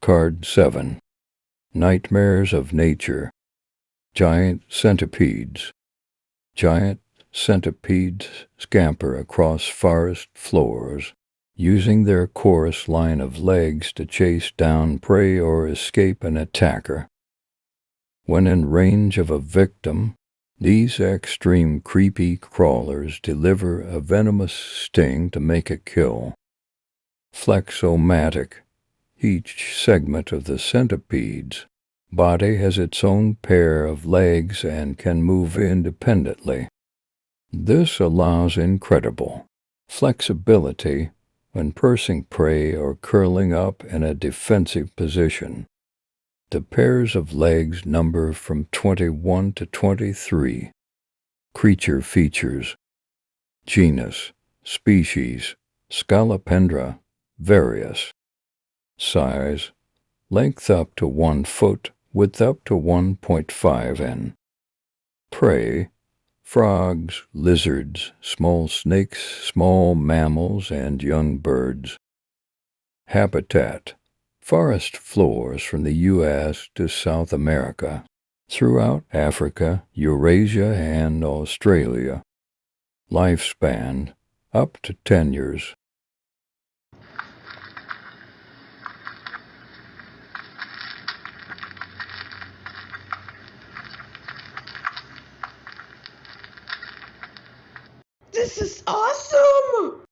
Card 7. Nightmares of Nature. Giant centipedes. Giant centipedes scamper across forest floors, using their coarse line of legs to chase down prey or escape an attacker. When in range of a victim, these extreme creepy crawlers deliver a venomous sting to make a kill. Flexomatic. Each segment of the centipede's body has its own pair of legs and can move independently. This allows incredible flexibility when pursuing prey or curling up in a defensive position. The pairs of legs number from 21 to 23. Creature features. Genus, species, Scolopendra, various. Size, length up to 1 foot, width up to 1.5 in. Prey, frogs, lizards, small snakes, small mammals, and young birds. Habitat, forest floors from the U.S. to South America, throughout Africa, Eurasia, and Australia. Lifespan, up to 10 years. This is awesome!